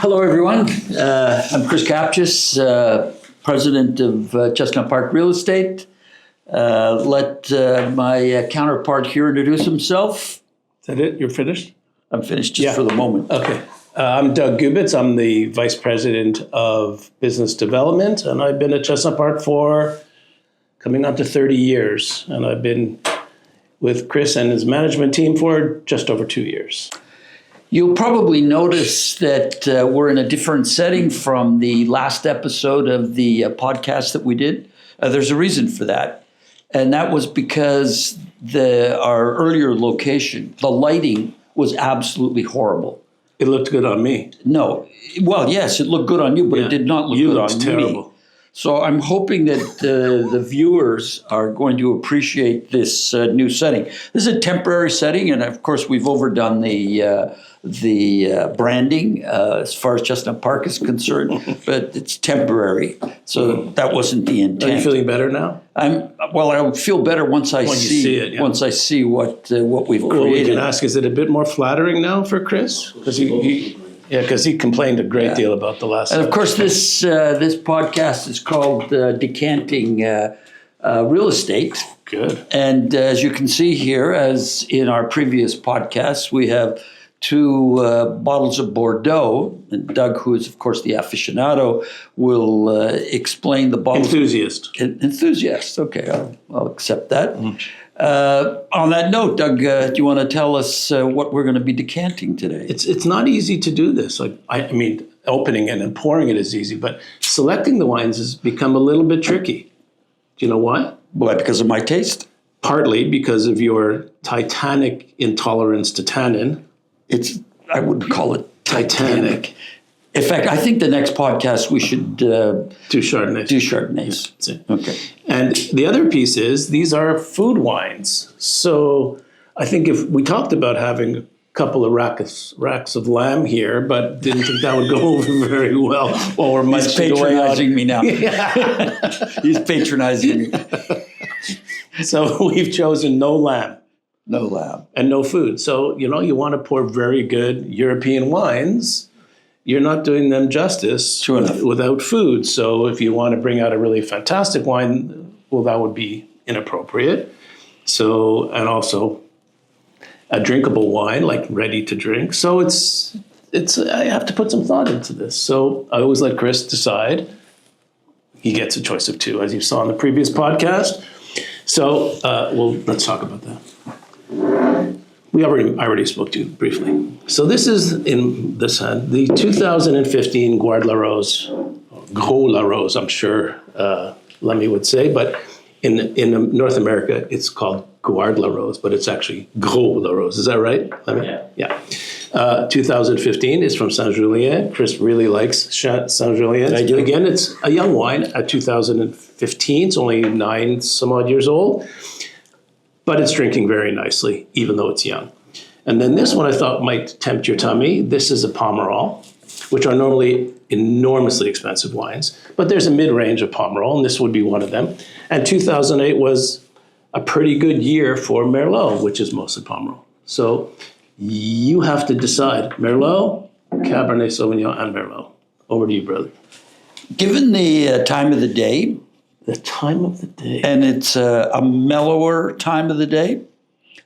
Hello, everyone. I'm Chris Kapchis, president of Chestnut Park Real Estate. Let my counterpart here introduce himself. Is that it? You're finished? I'm finished just for the moment. Okay. I'm Doug Gubitz. I'm the vice president of business development, and I've been at Chestnut Park for coming on to 30 years. And I've been with Chris and his management team for just over 2 years. You'll probably notice that we're in a different setting from the last episode of the podcast that we did. There's a reason for that. And that was because our earlier location, the lighting was absolutely horrible. It looked good on me. No. Well, yes, it looked good on you, but it did not look good on terrible. me. So I'm hoping that the viewers are going to appreciate this new setting. This is a temporary setting, and of course we've overdone the branding as far as Chestnut Park is concerned, but it's temporary. So that wasn't the intent. Are you feeling better now? I'll feel better once I see it. Yeah. Once I see what we've created. Well, we can ask: is it a bit more flattering now for Chris? Because he complained a great deal about the last. And of course, this podcast is called Decanting Real Estate. Good. And as you can see here, as in our previous podcasts, we have two bottles of Bordeaux. And Doug, who is, of course, the aficionado, will explain the bottles. Enthusiast. Okay, I'll accept that. On that note, Doug, do you want to tell us what we're going to be decanting today? It's not easy to do this. I mean, opening it and pouring it is easy, but selecting the wines has become a little bit tricky. Do you know why? Why? Because of my taste? Partly because of your titanic intolerance to tannin. I wouldn't call it titanic. In fact, I think the next podcast we should do Chardonnays. That's it. Okay. And the other piece is these are food wines. So I think if we talked about having a couple of racks of lamb here, but didn't think that would go over very well. While we're He's patronizing me now. He's patronizing me. So we've chosen no lamb. No lamb. And no food. So, you want to pour very good European wines. You're not doing them justice without food. So if you want to bring out a really fantastic wine, well, that would be inappropriate. So, and also a drinkable wine, like ready to drink. So I have to put some thought into this. So I always let Chris decide. He gets a choice of two, as you saw in the previous podcast. So, let's talk about that. I already spoke to you briefly. So this is in this hand, the 2015 Gros La Rose, I'm sure Lemmy would say, but in North America, it's called Gros La Rose, but it's actually Gros La Rose. Is that right, Lemmy? Yeah. 2015 is from Saint-Julien. Chris really likes Saint-Julien. I do. Again, it's a young wine at 2015. It's only 9 some odd years old. But it's drinking very nicely, even though it's young. And then this one I thought might tempt your tummy. This is a Pomerol, which are normally enormously expensive wines. But there's a mid-range of Pomerol, and this would be one of them. And 2008 was a pretty good year for Merlot, which is mostly Pomerol. So you have to decide, Merlot, Cabernet Sauvignon, and Merlot. Over to you, brother. Given the time of the day, and it's a mellower time of the day,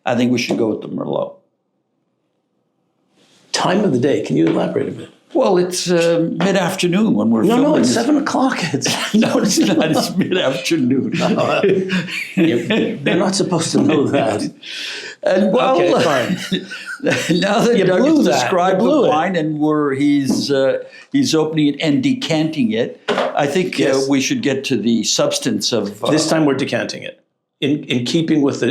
I think we should go with the Merlot. Time of the day. Can you elaborate a bit? Well, it's mid-afternoon when we're filming. No, it's 7 o'clock. No, it's not. It's mid-afternoon. They're not supposed to know that. And okay, fine. Now that Doug has described the wine and he's opening it and decanting it, I think we should get to the substance of. This time we're decanting it in keeping with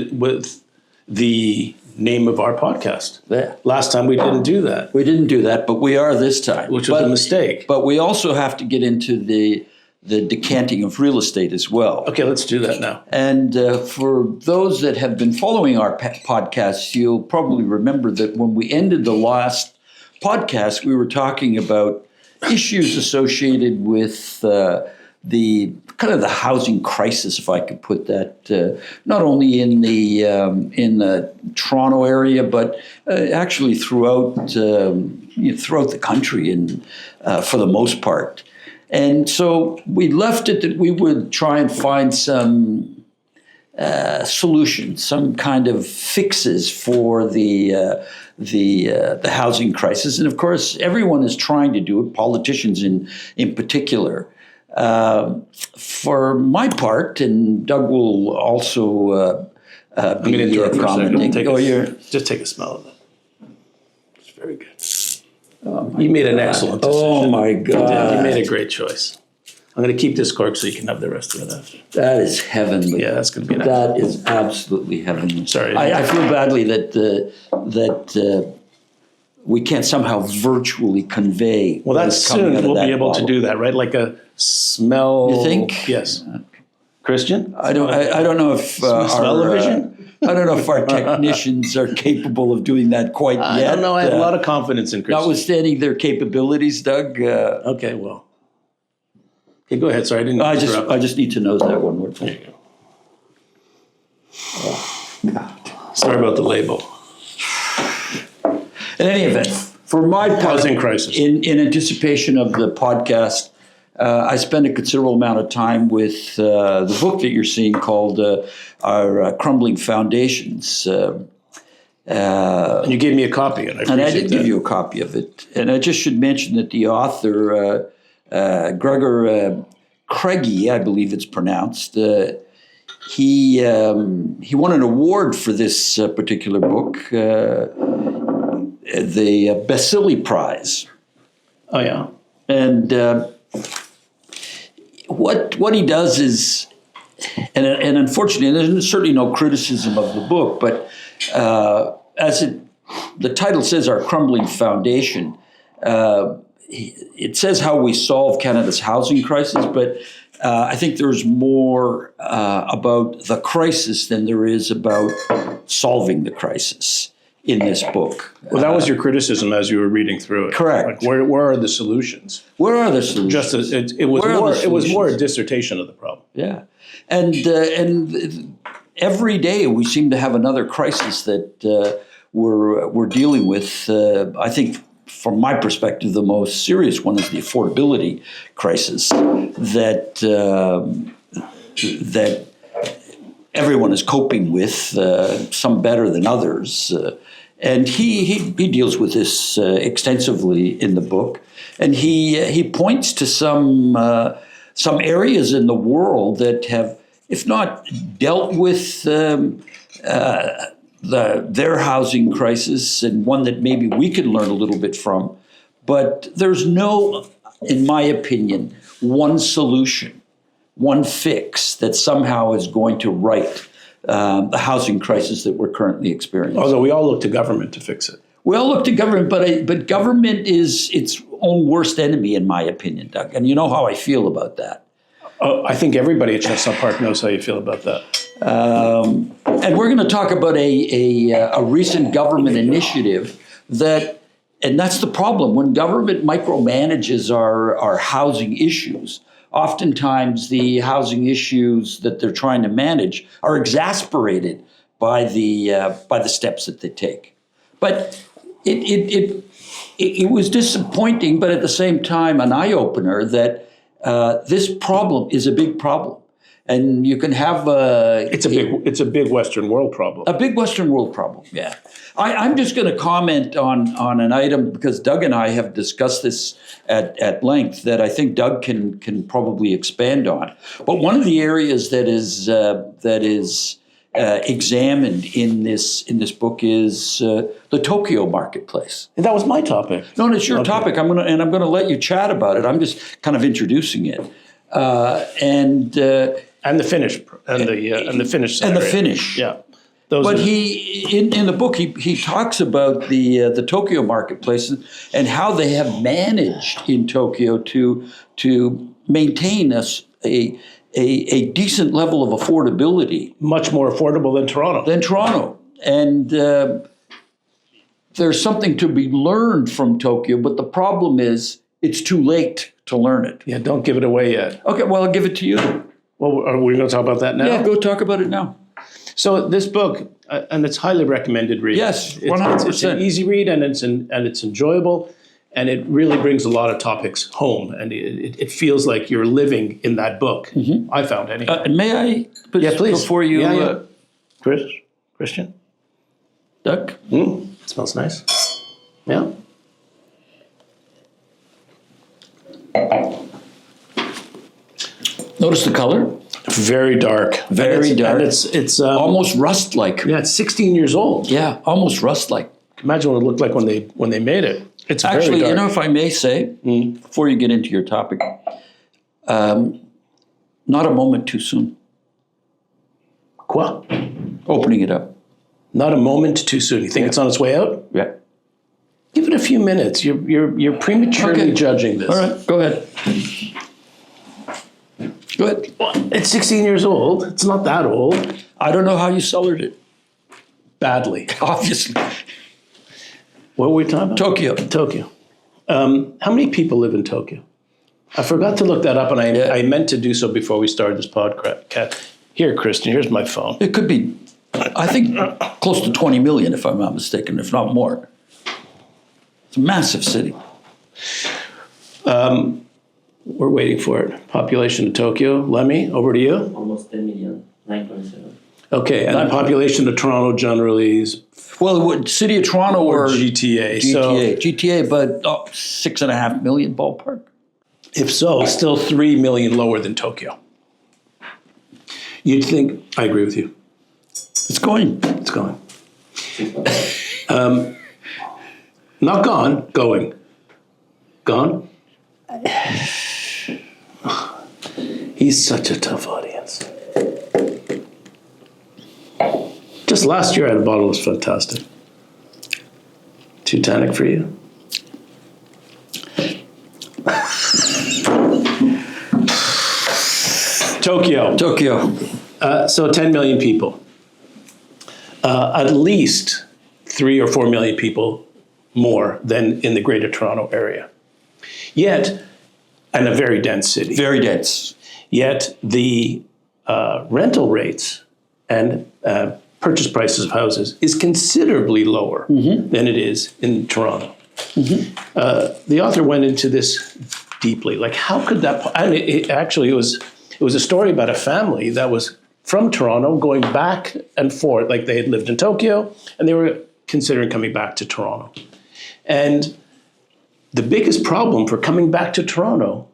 the name of our podcast. Yeah. Last time we didn't do that. We didn't do that, but we are this time, which was a mistake. But we also have to get into the decanting of real estate as well. Okay, let's do that now. And for those that have been following our podcasts, you'll probably remember that when we ended the last podcast, we were talking about issues associated with the kind of the housing crisis, if I could put that, not only in the Toronto area, but actually throughout the country, and for the most part. And so we left it that we would try and find some solutions, some kind of fixes for the housing crisis. And of course, everyone is trying to do it, politicians in particular. For my part, and Doug will also be commenting. Just take a smell of it. It's very good. You made an excellent decision. Oh my God. You made a great choice. I'm going to keep this cork so you can have the rest of it after. That is heavenly. Yeah, that's going to be nice. That is absolutely heavenly. Sorry. I feel badly that we can't somehow virtually convey. Well, that's soon we'll be able to do that, right? Like a smell. You think? Yes. Christian? I don't know if smell-o-vision? I don't know if our technicians are capable of doing that quite yet. I don't know. I have a lot of confidence in Christian. Notwithstanding their capabilities, Doug. Okay, well. Okay, go ahead. Sorry, I didn't interrupt. I just need to nose that one more time. There you go. Oh, God. Sorry about the label. In any event, for my part, housing crisis. In anticipation of the podcast, I spent a considerable amount of time with the book that you're seeing called our Crumbling Foundations. And you gave me a copy, and I did give you a copy of it. And I just should mention that the author, Gregor Craigie, I believe it's pronounced, he won an award for this particular book, the Basili Prize. Oh, yeah. And what he does is, and unfortunately, there's certainly no criticism of the book, but the title says, Our Crumbling Foundation, it says how we solve Canada's housing crisis, but I think there's more about the crisis than there is about solving the crisis in this book. Well, that was your criticism as you were reading through it. Correct. Like, where are the solutions? Where are the solutions? It was more a dissertation of the problem. Yeah, and every day we seem to have another crisis that we're dealing with. I think, from my perspective, the most serious one is the affordability crisis that everyone is coping with, some better than others. And he deals with this extensively in the book, and he points to some areas in the world that have, if not dealt with their housing crisis, and one that maybe we could learn a little bit from, but there's no, in my opinion, one solution, one fix that somehow is going to right the housing crisis that we're currently experiencing. Although we all look to government to fix it. We all look to government, but government is its own worst enemy, in my opinion, Doug. And you know how I feel about that. I think everybody at Chestnut Park knows how you feel about that. And we're going to talk about a recent government initiative and that's the problem. When government micromanages our housing issues, oftentimes the housing issues that they're trying to manage are exasperated by the steps that they take. But it was disappointing, but at the same time an eye-opener that this problem is a big problem. And you can have it's a big Western world problem. A big Western world problem, yeah. I'm just going to comment on an item because Doug and I have discussed this at length that I think Doug can probably expand on. But one of the areas that is examined in this book is the Tokyo marketplace. And that was my topic. No, it's your topic. I'm going to let you chat about it. I'm just kind of introducing it. And the finish and the finish and the finish, yeah. But in the book he talks about the Tokyo marketplace and how they have managed in Tokyo to maintain a decent level of affordability, much more affordable than Toronto. And there's something to be learned from Tokyo, but the problem is it's too late to learn it. Yeah, don't give it away yet. Okay, well, I'll give it to you. Well, are we going to talk about that now? Yeah, go talk about it now. So this book, and it's highly recommended read. Yes, It's 100%. an easy read, and it's enjoyable, and it really brings a lot of topics home, and it feels like you're living in that book. I found anyway. And may I, Please. before you, Christian? Doug? It smells nice. Yeah. Notice the color? Very dark. Very dark. And it's Almost rust-like. yeah, it's 16 years old. Yeah, almost rust-like. Imagine what it looked like when they made it. It's Actually, very dark. you know, if I may say, before you get into your topic, not a moment too soon. Quoi? Opening it up. Not a moment too soon. You think it's on its way out? Yeah. Give it a few minutes. You're prematurely judging this. All right, go ahead. Go ahead. It's 16 years old. It's not that old. I don't know how you cellared it. Badly. Obviously. What were we talking about? Tokyo. How many people live in Tokyo? I forgot to look that up, and I meant to do so before we started this podcast. Here, Christian, here's my phone. It could be, I think, close to 20 million, if I'm not mistaken, if not more. It's a massive city. We're waiting for it. Population of Tokyo. Lemmy, over to you. Almost 10 million, 9.7. Okay, and the population of Toronto generally is Well, city of Toronto or GTA. GTA, but 6.5 million ballpark. If so, still 3 million lower than Tokyo. You'd think, I agree with you. It's going. It's going. Not gone, going. Gone? He's such a tough audience. Just last year I had a bottle that was fantastic. Titanic for you? Tokyo. So 10 million people. At least 3 or 4 million people more than in the Greater Toronto area. Yet, and a very dense city. Very dense. Yet the rental rates and purchase prices of houses is considerably lower than it is in Toronto. The author went into this deeply. Like, how could that? And it was a story about a family that was from Toronto going back and forth. Like, they had lived in Tokyo and they were considering coming back to Toronto. And the biggest problem for coming back to Toronto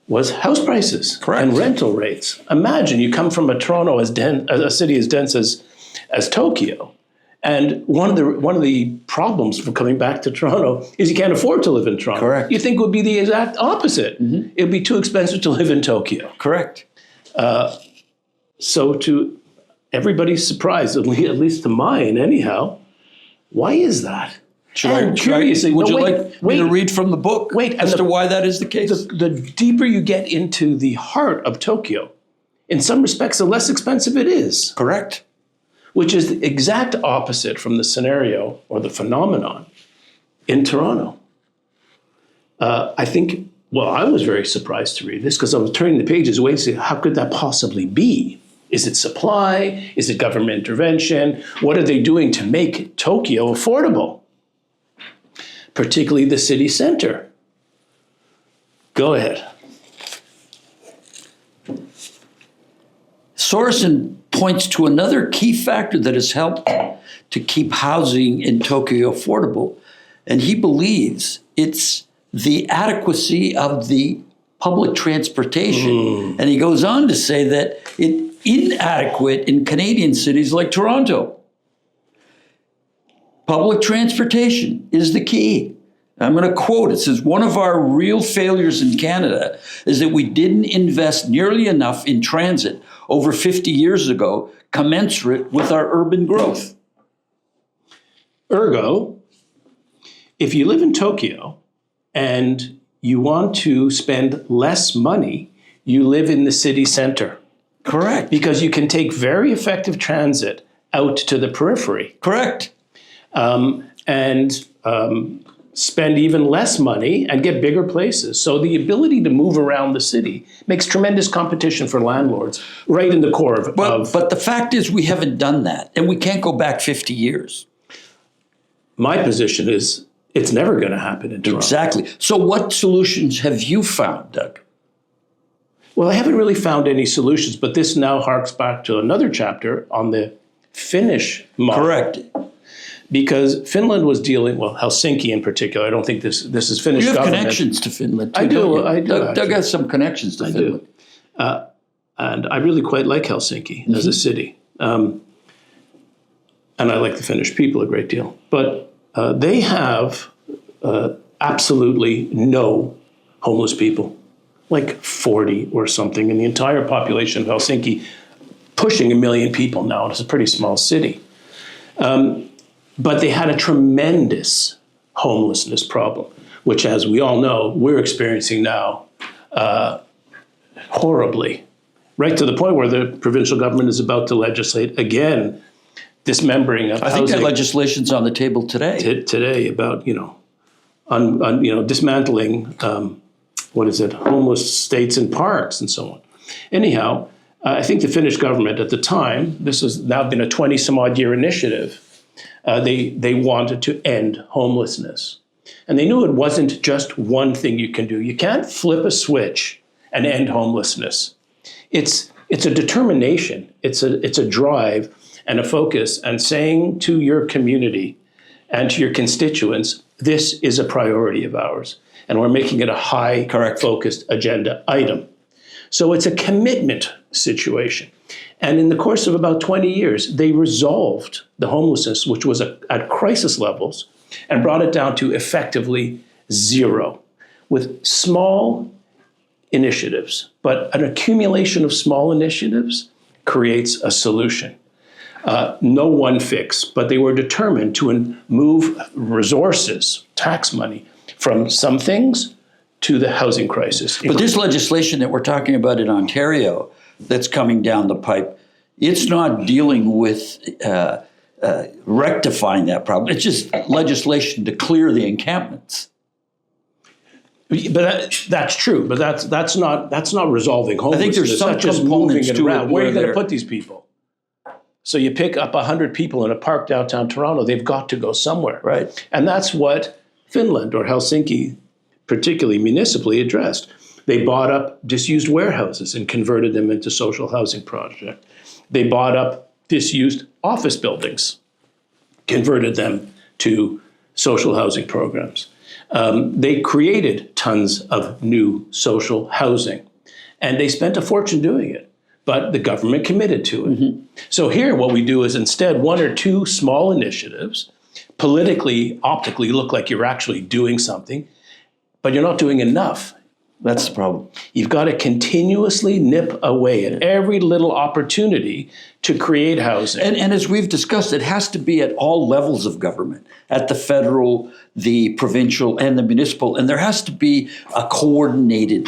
was house prices and rental rates. Imagine you come from a Toronto a city as dense as Tokyo, and one of the problems for coming back to Toronto is you can't afford to live in Toronto. Correct. You think it would be the exact opposite. It would be too expensive to live in Tokyo. Correct. So to everybody's surprise, at least to mine anyhow, why is that? Would you like me to read from the book as to why that is the case? The deeper you get into the heart of Tokyo, in some respects, the less expensive it is. Correct. Which is the exact opposite from the scenario or the phenomenon in Toronto. I think, I was very surprised to read this because I was turning the pages away to see how could that possibly be? Is it supply? Is it government intervention? What are they doing to make Tokyo affordable? Particularly the city center. Go ahead. Sorensen points to another key factor that has helped to keep housing in Tokyo affordable, and he believes it's the adequacy of the public transportation. And he goes on to say that it's inadequate in Canadian cities like Toronto. Public transportation is the key. I'm going to quote, it says, one of our real failures in Canada is that we didn't invest nearly enough in transit over 50 years ago, commensurate with our urban growth. Ergo, if you live in Tokyo and you want to spend less money, you live in the city center. Correct. Because you can take very effective transit out to the periphery. Correct. spend even less money and get bigger places. So the ability to move around the city makes tremendous competition for landlords right in the core of... But the fact is we haven't done that, and we can't go back 50 years. My position is it's never going to happen in Toronto. Exactly. So what solutions have you found, Doug? Well, I haven't really found any solutions, but this now harks back to another chapter on the Finnish model. Correct. Because Finland was dealing, well, Helsinki in particular, I don't think this is Finnish You have government. Connections to Finland, too, I do, don't you? I do, Doug has some connections to Finland. And I really quite like Helsinki as a city. And I like the Finnish people a great deal. But they have absolutely no homeless people, like 40 or something, in the entire population of Helsinki, pushing 1 million people now. It's a pretty small city. But they had a tremendous homelessness problem, which, as we all know, we're experiencing now horribly, right to the point where the provincial government is about to legislate again dismembering of housing. I think that legislation's on the table today. Today about, dismantling, homeless estates and parks and so on. Anyhow, I think the Finnish government at the time, this has now been a 20-some-odd-year initiative, they wanted to end homelessness. And they knew it wasn't just one thing you can do. You can't flip a switch and end homelessness. It's a determination. It's a drive and a focus, and saying to your community and to your constituents, this is a priority of ours, and we're making it a high, focused agenda item. So it's a commitment situation. And in the course of about 20 years, they resolved the homelessness, which was at crisis levels, and brought it down to effectively zero with small initiatives. But an accumulation of small initiatives creates a solution. No one fix, but they were determined to move resources, tax money, from some things to the housing crisis. But this legislation that we're talking about in Ontario that's coming down the pipe, it's not dealing with rectifying that problem. It's just legislation to clear the encampments. But that's true. But that's not resolving homelessness. I think there's some just moving it to around. it Where are you going to put these people? So you pick up 100 people in a park downtown Toronto. They've got to go somewhere, right? And that's what Finland or Helsinki, particularly municipally, addressed. They bought up disused warehouses and converted them into social housing projects. They bought up disused office buildings, converted them to social housing programs. They created tons of new social housing, and they spent a fortune doing it, but the government committed to it. Mm-hmm. So here what we do is instead 1 or 2 small initiatives politically, optically look like you're actually doing something, but you're not doing enough. That's the problem. You've got to continuously nip away at every little opportunity to create housing. And as we've discussed, it has to be at all levels of government, at the federal, the provincial, and the municipal. And there has to be a coordinated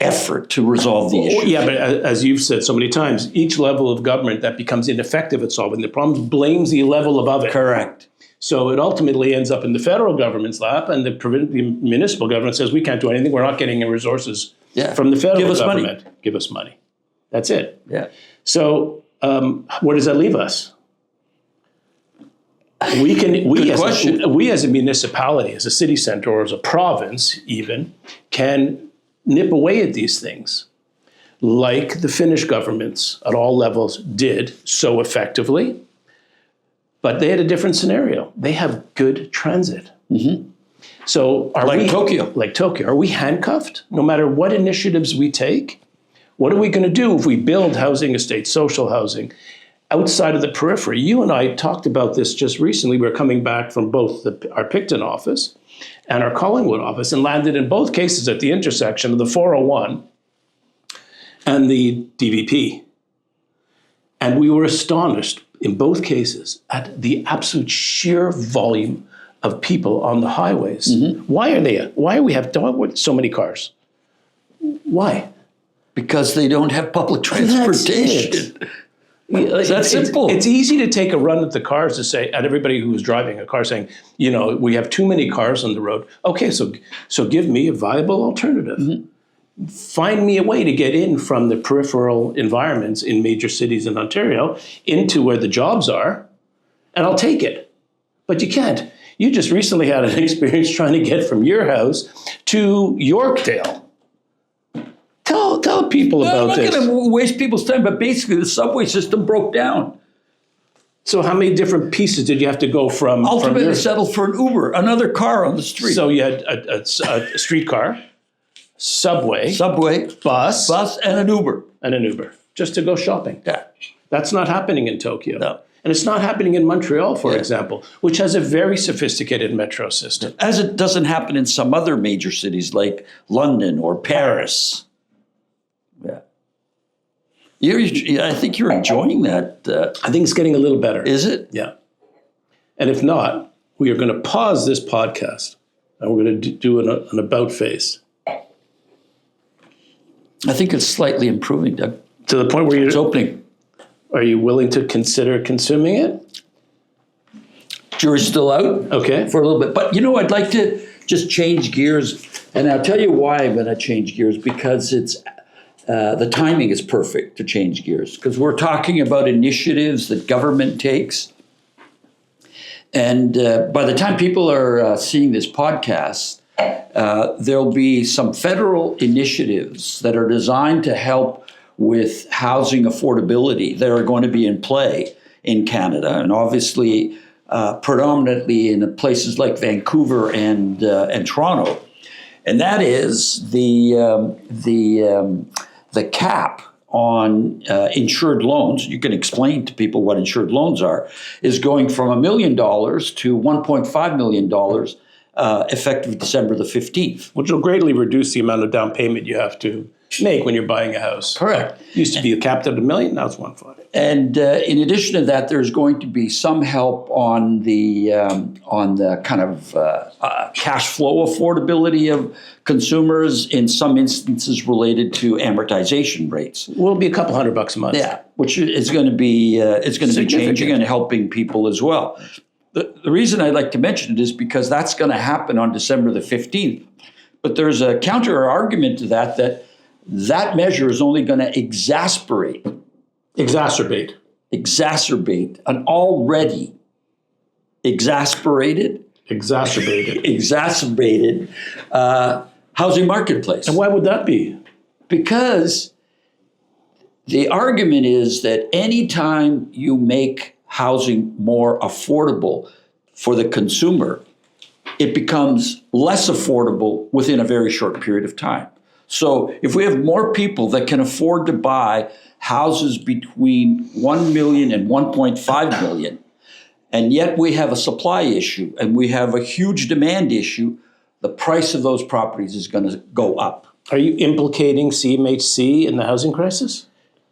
effort to resolve the issue. Yeah, but as you've said so many times, each level of government that becomes ineffective at solving the problems blames the level above it. Correct. So it ultimately ends up in the federal government's lap, and the municipal government says, we can't do anything. We're not getting any resources from the federal government. Give us money. That's it. Yeah. So where does that leave us? We as a municipality, as a city centre, or as a province even, can nip away at these things like the Finnish governments at all levels did so effectively. But they had a different scenario. They have good transit. Mm-hmm. So Tokyo, are we handcuffed no matter what initiatives we take? What are we going to do if we build housing estates, social housing, outside of the periphery? You and I talked about this just recently. We were coming back from both our Picton office and our Collingwood office and landed in both cases at the intersection of the 401 and the DVP. And we were astonished in both cases at the absolute sheer volume of people on the highways. Mm-hmm. Why are we have so many cars? Why? Because they don't have public transportation. It's that simple. It's easy to take a run at the cars to say, at everybody who's driving a car saying, we have too many cars on the road. Okay, so give me a viable alternative. Mm-hmm. Find me a way to get in from the peripheral environments in major cities in Ontario into where the jobs are, and I'll take it. But you can't. You just recently had an experience trying to get from your house to Yorkdale. Tell people about this. I'm not going to waste people's time, but basically the subway system broke down. So how many different pieces did you have to go from? Ultimately settled for an Uber, another car on the street. So you had a streetcar, subway, bus, and an Uber. Just to go shopping. Yeah. That's not happening in Tokyo. No. And it's not happening in Montreal, for example, which has a very sophisticated metro system. As it doesn't happen in some other major cities like London or Paris. Yeah. I think you're enjoying that. I think it's getting a little better. Is it? Yeah. And if not, we are going to pause this podcast and we're going to do an about face. I think it's slightly improving, Doug. To the point where it's opening. Are you willing to consider consuming it? Jury's still out. Okay. For a little bit. But, I'd like to just change gears. And I'll tell you why I'm going to change gears, because it's the timing is perfect to change gears. Because we're talking about initiatives that government takes. And by the time people are seeing this podcast, there'll be some federal initiatives that are designed to help with housing affordability that are going to be in play in Canada, and obviously predominantly in places like Vancouver and Toronto, and that is the cap on insured loans. You can explain to people what insured loans are. Is going from $1 million to $1.5 million effective December the 15th, which will greatly reduce the amount of down payment you have to make when you're buying a house. Correct. Used to be capped at $1 million, now it's $1.5 million. And in addition to that, there's going to be some help on the kind of cash flow affordability of consumers, in some instances related to amortization rates. Will be a couple $100 a month. Yeah, which is going to be changing and helping people as well. The reason I'd like to mention it is because that's going to happen on December the 15th. But there's a counter argument to that measure is only going to exacerbate an already exacerbated housing marketplace. And why would that be? Because the argument is that anytime you make housing more affordable for the consumer, it becomes less affordable within a very short period of time. So if we have more people that can afford to buy houses between 1 million and 1.5 million, and yet we have a supply issue and we have a huge demand issue, the price of those properties is going to go up. Are you implicating CMHC in the housing crisis?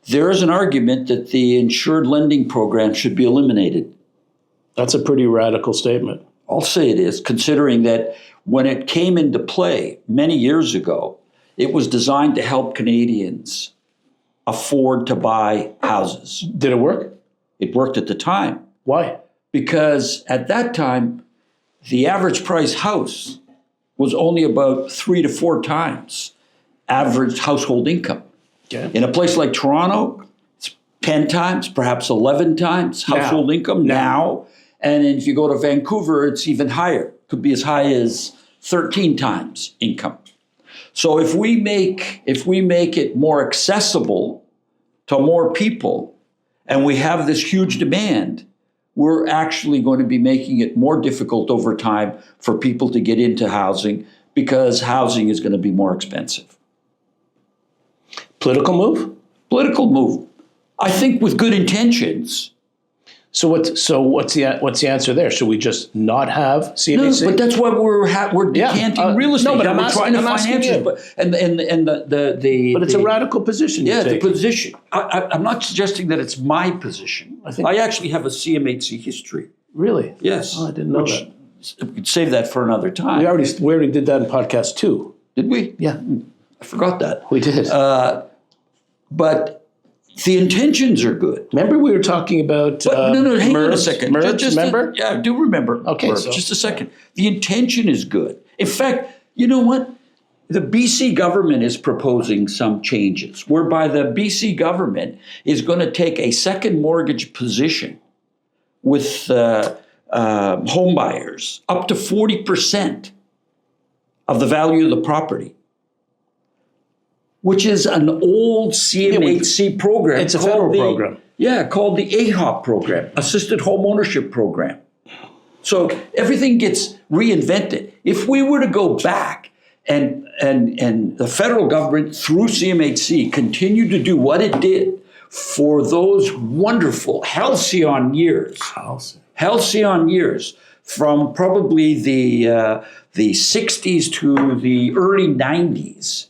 There is an argument that the insured lending program should be eliminated. That's a pretty radical statement. I'll say it is, considering that when it came into play many years ago, it was designed to help Canadians afford to buy houses. Did it work? It worked at the time. Why? Because at that time, the average price house was only about 3 to 4 times average household income. Okay. In a place like Toronto, it's 10 times, perhaps 11 times household income now. And if you go to Vancouver, it's even higher. Could be as high as 13 times income. So if we make it more accessible to more people, and we have this huge demand, we're actually going to be making it more difficult over time for people to get into housing, because housing is going to be more expensive. Political move? Political move. I think with good intentions. So what's the answer there? Should we just not have CMHC? No, but that's why we're decanting real estate. No, but we're trying to finance it. But it's a radical position. Yeah, the position. I'm not suggesting that it's my position. I actually have a CMHC history. Really? Yes. Oh, I didn't know that. We could save that for another time. We already did that in podcast 2. Did we? Yeah. I forgot that. We did. But The intentions are good. Remember we were talking about But no, hang on a MERS, second. MERS, remember? Yeah, I do remember. Okay, Merv, so- just a second. The intention is good. In fact, you know what? The BC government is proposing some changes whereby the BC government is going to take a second mortgage position with home buyers up to 40% of the value of the property, which is an old CMHC program. It's a called federal program. Yeah, called the AHOP program, Assisted Home Ownership Program. So everything gets reinvented. If we were to go back and the federal government through CMHC continued to do what it did for those wonderful halcyon years, from probably the 60s to the early 90s,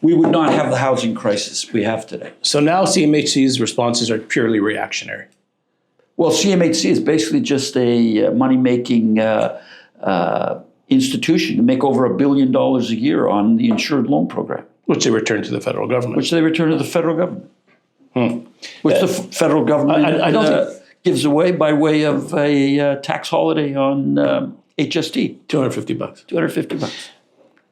we would not have the housing crisis we have today. So now CMHC's responses are purely reactionary. Well, CMHC is basically just a money-making institution to make over $1 billion a year on the insured loan program, Which they return to the federal government. which they return to the federal government, which the federal government I don't gives away by way of a tax holiday on HST, $250. $250.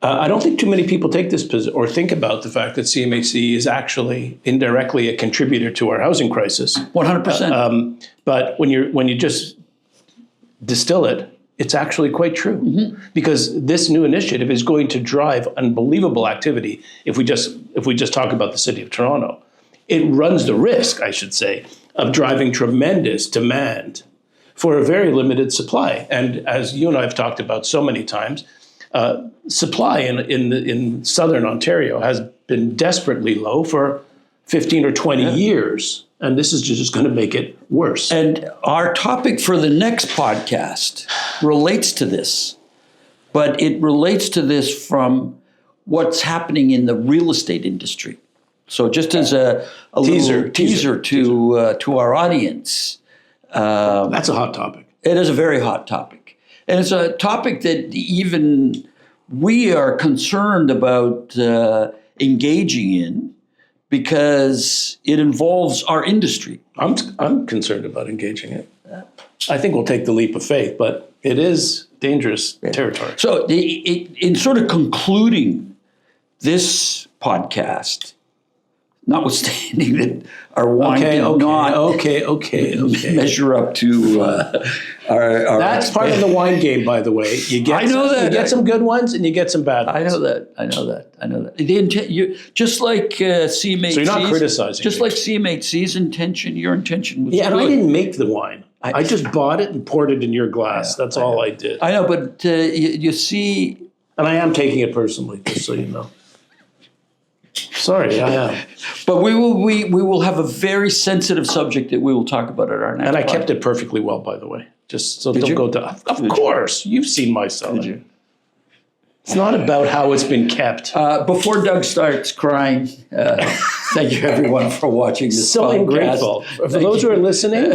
I don't think too many people take this position or think about the fact that CMHC is actually indirectly a contributor to our housing crisis. 100%. But when you just distill it, it's actually quite true, because this new initiative is going to drive unbelievable activity. If we just talk about the city of Toronto, it runs the risk, I should say, of driving tremendous demand for a very limited supply. And as you and I have talked about so many times, supply in southern Ontario has been desperately low for 15 or 20 years. And this is just going to make it worse. And our topic for the next podcast relates to this, but it relates to this from what's happening in the real estate industry. So just as a little teaser to our audience. That's a hot topic. It is a very hot topic. And it's a topic that even we are concerned about engaging in, because it involves our industry. I'm concerned about engaging it. I think we'll take the leap of faith, but it is dangerous territory. So in sort of concluding this podcast, notwithstanding that our wine did not measure up to our That's part of the wine game, by the way. You get you get some good ones and you get some bad ones. I know that. The intent, just like CMHC's. So you're not criticizing. Just like CMHC's intention, your intention was Yeah, and good. I didn't make the wine. I just bought it and poured it in your glass. That's all I did. I know, but you see. And I am taking it personally, just so you know. Sorry, I am. But we will have a very sensitive subject that we will talk about at our next. And I podcast. kept it perfectly well, by the way. Just so Did don't you? go to. Of course, you've seen my cellar. Did you? It's not about how it's been kept. Before Doug starts crying, thank you everyone for watching this So podcast. ungrateful. For those who are listening,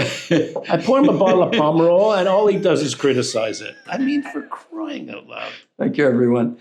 I pour him a bottle of Pomerol, and all he does is criticize it. I mean, for crying out loud. Thank you everyone.